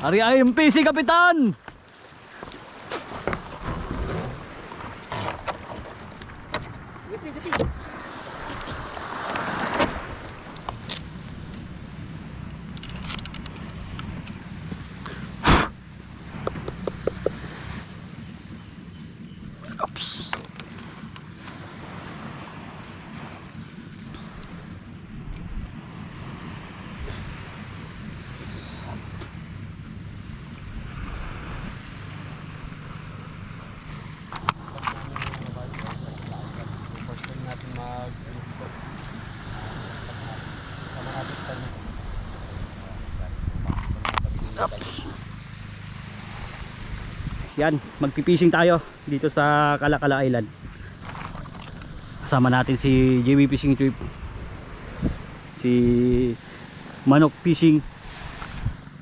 Ari ay MPC Kapitan. Oops. Yan, magpipishing tayo dito sa Kalakala Island. Kasama natin si JB Fishing Trip, si Manok Fishing,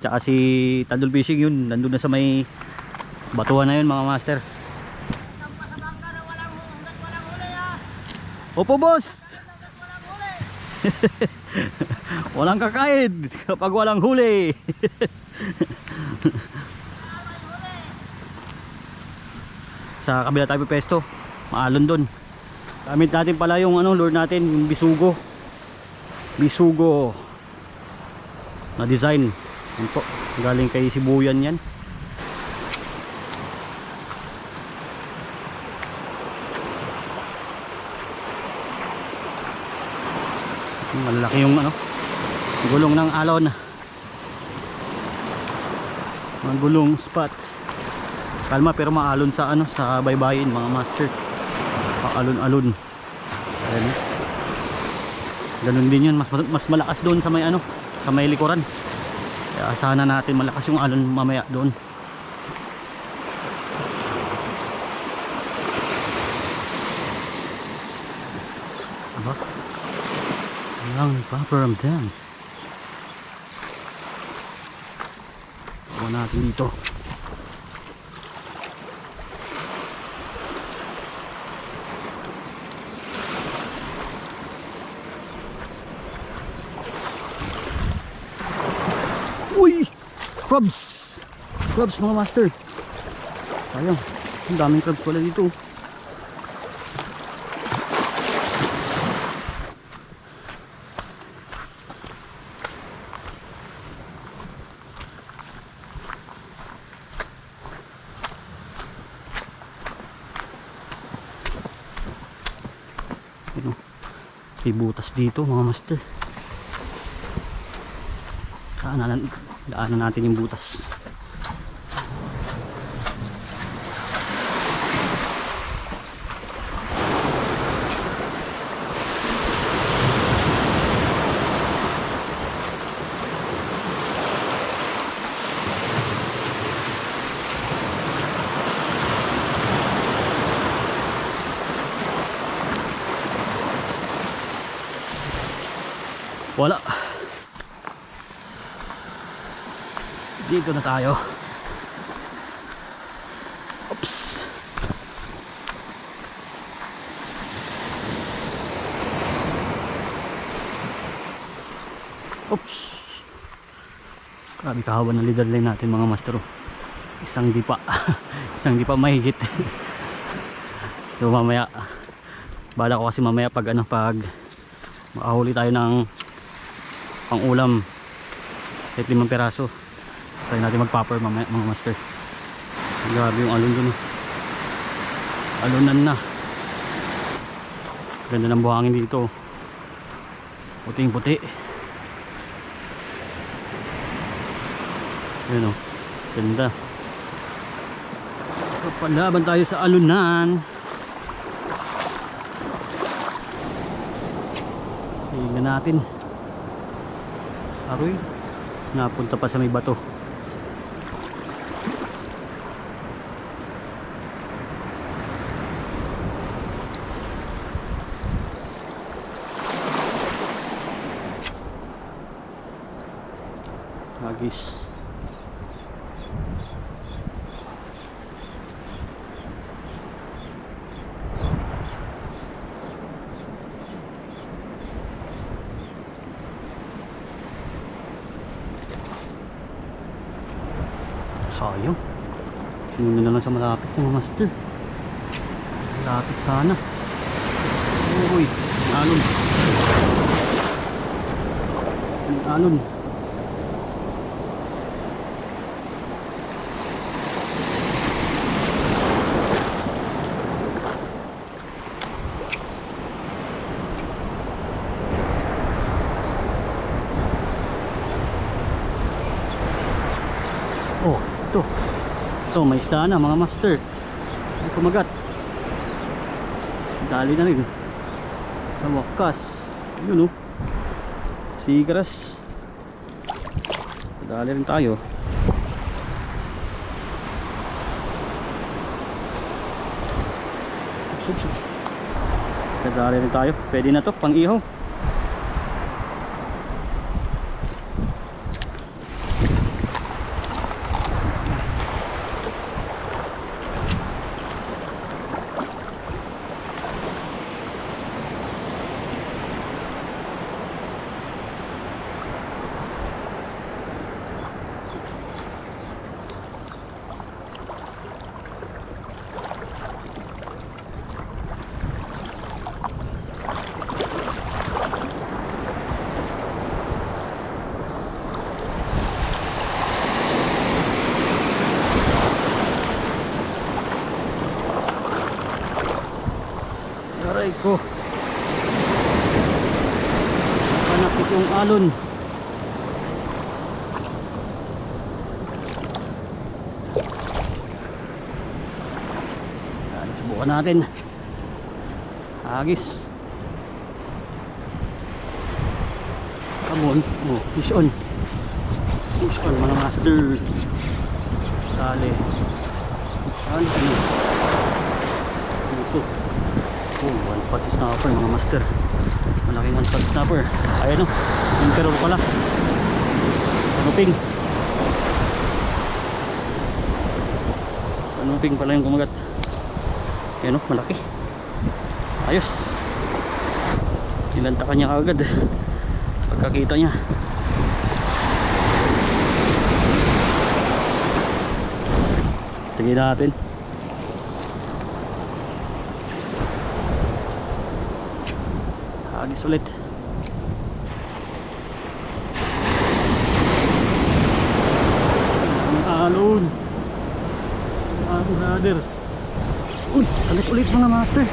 tsaka si Tandol Fishing. Yun, nandun na sa may batuhan na yun mga master. Opo boss. Walang kakain kapag walang huli. Sa kabila tayo pesto, maalon doon. Gamit natin pala yung lure natin, yung bisugo na design. Yan po, galing kay Sibuyan yan. Malaki yung gulong ng alon, mga gulong spot. Kalma pero maalon sa sa baybayin mga master. Paalon-alon. Ayan. Ganun din 'yun, mas malakas doon sa may sa may likuran. Kaya sana natin malakas yung alon mamaya doon. Aba. Lang proper dam. Kuha natin dito. Crabs mga master. Sayang, ang daming crabs pala dito. May butas dito mga master. Daanan natin yung butas. Wala. Dito na tayo. Oops. Oops. Grabe kahawa ng leader line natin mga master. Isang dipa. Isang dipa mahigit. So mamaya, bala ko kasi mamaya pag makahuli tayo ng pang ulam kahit 5 peraso, try natin mag-popper mamaya mga master. Grabe yung alon dun. Alunan na. Ganda ng buhangin dito. Puting puti. Ayan o, ganda. Palaban tayo sa alunan. Tingnan natin. Aroy, napunta pa sa may bato. Hagis. sayang. Sinunod na lang sa malapit mga master. Malapit sana. Uy, alon. Alon. Oh, ito. Ito, may isda na mga master. Ay, kumagat. Dali na rin. Sa wakas. Yun oh. Sigras. Dali rin tayo. Sup. Dali rin tayo. Pwede na to, pang ihaw. Aray ko. Panakit yung alon. Yan, subukan natin. Agis. Come on. Oh, fish on. Fish on mga master. Sali. Sali kami. Ito. Oh, one spot snapper mga master. Malaking one spot snapper. Ayan o, yung perol pala. Panuping. Panuping pala yung kumagat. Ayan o, malaki. Ayos. Nilantakan niya agad pagkakita niya. Tingin natin. Agis ulit. Ang alon. Alon brother. Uy, kalit ulit mga master.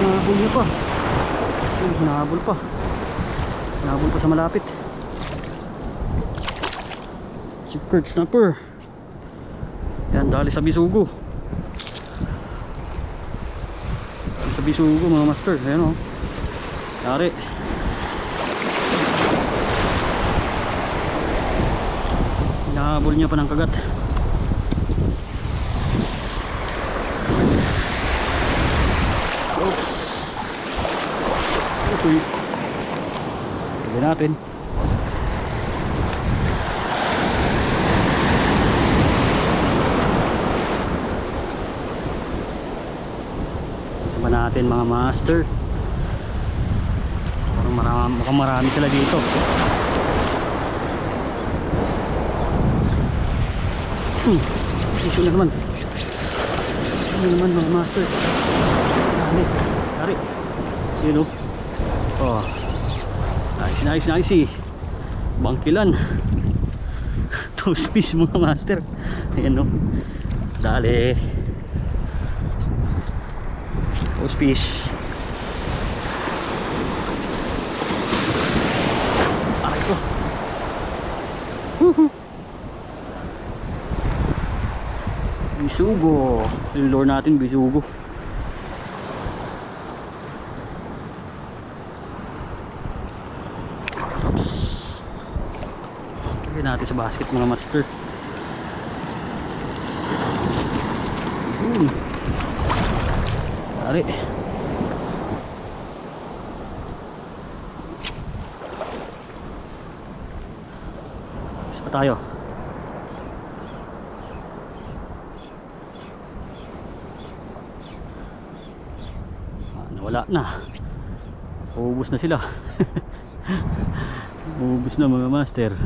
Nahabol niya pa. Uy, nahabol pa. Nahabol pa sa malapit. Secret snapper. Yan, dali sa bisugo. Dali sa bisugo mga master. Ayan o. Yari. Hinahabol niya pa ng kagat. Oops. Ito'y Tignan natin. Sama natin mga master. Mukhang marami sila dito. Issue na naman. Ano naman mga master. Dari. Yun o. Oh. Nice. Bangkilan. Toast fish mga master. Ayan o. Dali. Toast fish. Bisugo. Lure natin bisugo. Oops. Lagyan natin sa basket mga master. Dari. Isa pa tayo. Wala na. Ubus na sila. Ubus na mga master.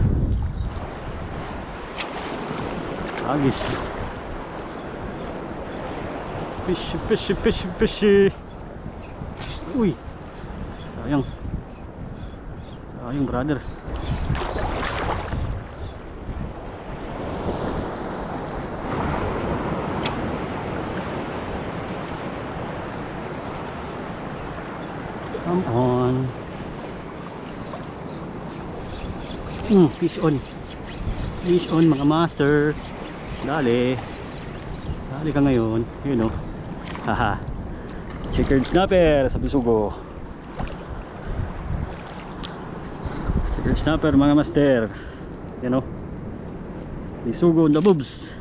Agis. Fishy, fishy, fishy, fishy. Uy. Sayang. Sayang, brother. Come on. Fish on. Fish on mga master. Dali. Dali ka ngayon. Yun o. Haha. Checkered snapper sa Bisugo. Checkered snapper mga master. Yan o. Bisugo on the boobs.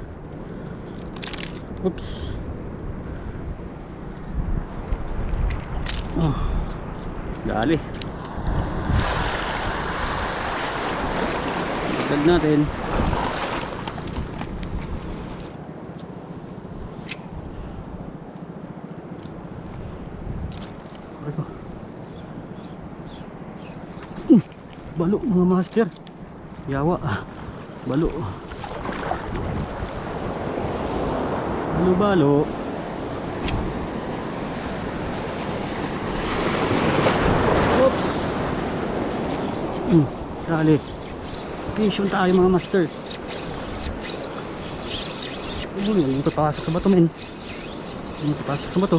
Oops. Oh. Dali. Tag natin. Balo mga master. Yawa. Balo. Balo balo. Oops. Dali. Mission tayo mga master. Yung papasok sa bato men. Yung papasok sa bato.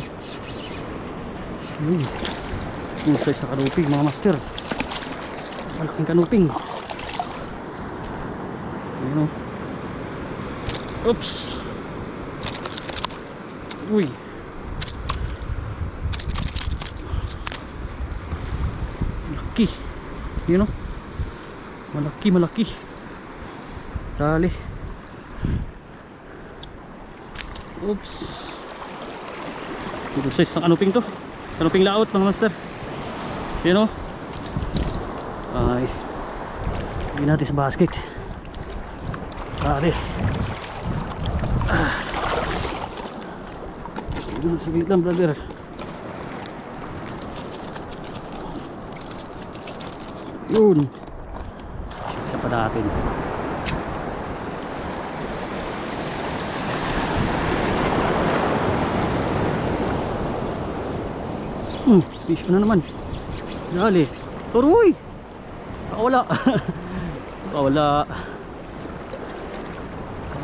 Yung size sa kanuping mga master. Malaking kanuping. Ayun o. Oops. Uy. Malaki. Yun o. Malaki, malaki. Dali. Oops. Ito size ng kanuping to. Kanuping laot mga master. Yun o. Ay. Hindi natin sa basket. Dali. Saglit lang brother. Yun. Isa pa natin. Fish na naman. Dali. Turoy. Wala. Wala.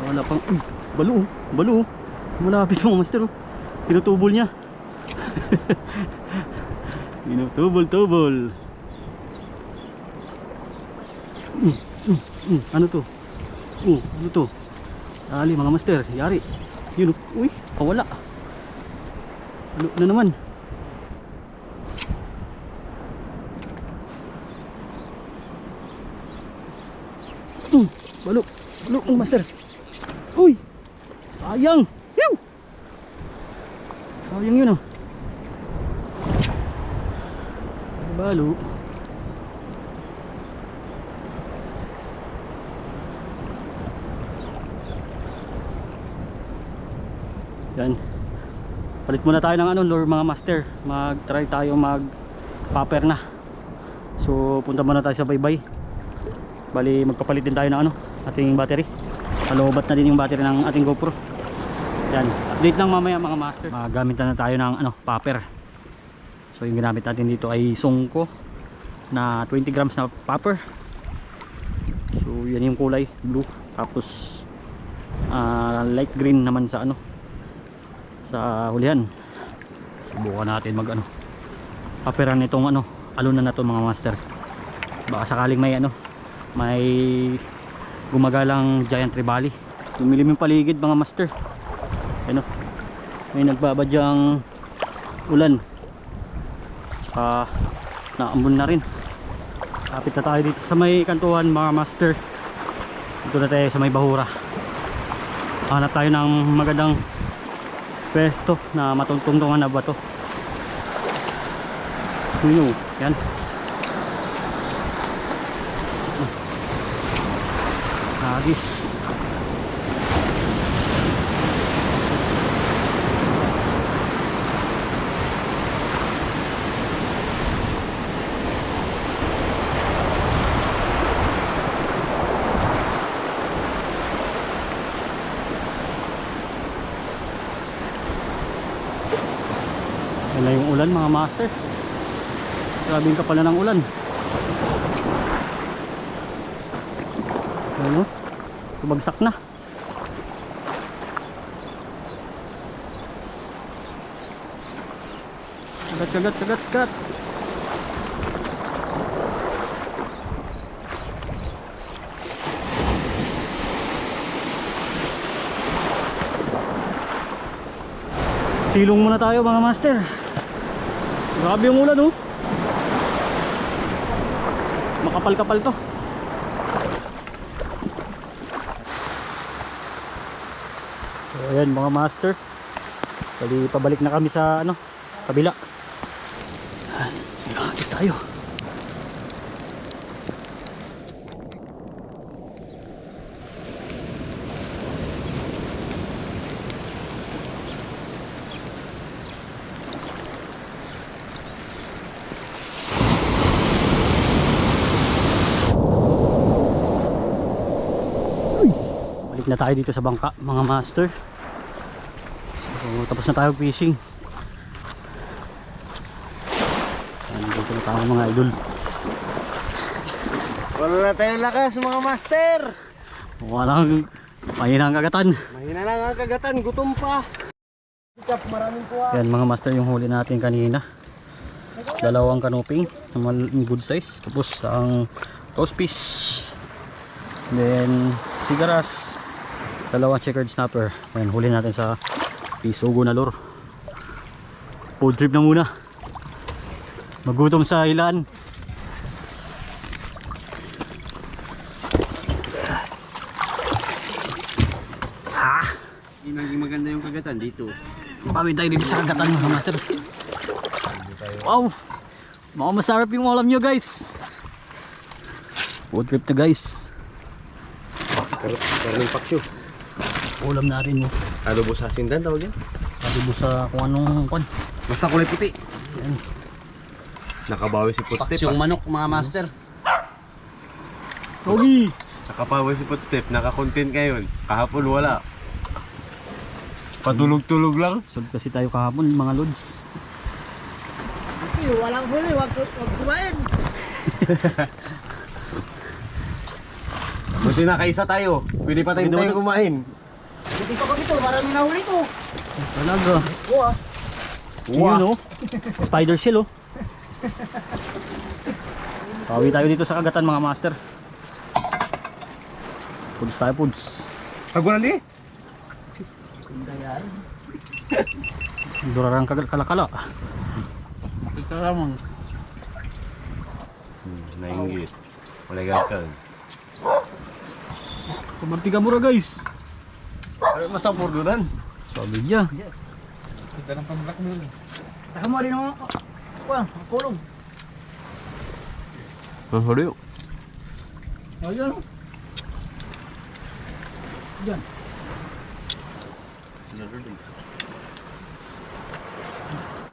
Wala pang balo. Balo. Malapit mga master. Tinutubol niya. Tinutubol-tubol. Ano to? Ano to? Dali mga master. Yari. Yun. Uy. Wala. Balo na naman. Balo. Balo mga master. Uy. Sayang. Yuh. Sayang yun oh. Balo. Yan. Palit muna tayo ng lure mga master. Mag-try tayo mag-popper na. So punta muna tayo sa baybay. Bali magpapalit din tayo ng ating battery. Palobat na din yung battery ng ating GoPro. Yan, update lang mamaya mga master. Magamit na tayo ng popper. So yung ginamit natin dito ay Songko na 20 grams na popper. So yan yung kulay blue. Tapos light green naman sa sa hulihan. Subukan natin mag paperan nitong alunan na to mga master. Baka sakaling may gumagalang giant trevally. Lumilim yung paligid mga master. May nagbabadyang ulan. Saka naambon na rin. Kapit na tayo dito sa may kantuhan mga master. Dito na tayo sa may bahura. Hanap tayo ng magandang pesto na matungtungan na bato. Yan. Agis. ulan mga master. Grabing kapal na ng ulan. Ano? Tumagsak na. Kagat. Silong muna tayo mga master. Grabe yung ulan oh. Makapal-kapal to. So ayan mga master. Bali pabalik na kami sa ano, kabila. Agis tayo. Balik na tayo dito sa bangka mga master. So tapos na tayo fishing. Dito na tayo mga idol. Wala na tayong lakas mga master. Walang mahina ang kagatan. Mahina lang ang kagatan, gutom pa. Maraming kuha. Yan mga master yung huli natin kanina. Dalawang kanuping na good size. Tapos ang toast fish. Then sigaras. Dalawang checkered snapper. Yan huli natin sa Pisugo na lure. Food trip na muna. Magutom sa ilan. Hindi naging maganda yung kagatan dito. Pamit tayo dito sa kagatan mga master. Wow! Mga masarap yung ulam nyo guys. Food trip na guys. Karning pakyo. Ulam natin mo. Adobo sa sindan tawag yan. Adobo sa kung anong kwan. Basta kulay puti. Yan. Nakabawi si Footstep. Paksyong manok mga master. Togi! Nakabawi si Footstep. Naka-content ngayon. Kahapon wala. Patulog-tulog lang. Solve kasi tayo kahapon mga lods. Walang huli, wag kumain. Buti na kaisa tayo. Pwede pa tayo kumain. Hindi pa kami to, maraming nahuli to. Talaga. Wow. Yun oh. Spider shell oh. Pawi tayo dito sa kagatan mga master. Puds tayo puds. Sagunan di? Durarang kalakala. Ito lamang. Nainggit. Wala gagawin. Kumarti ka mura guys. Ano masapur doon? Sabi niya. Ito ng pang-black mo yun. Taka mo rin ang kulong. Ang huli yun. Ayun. Diyan.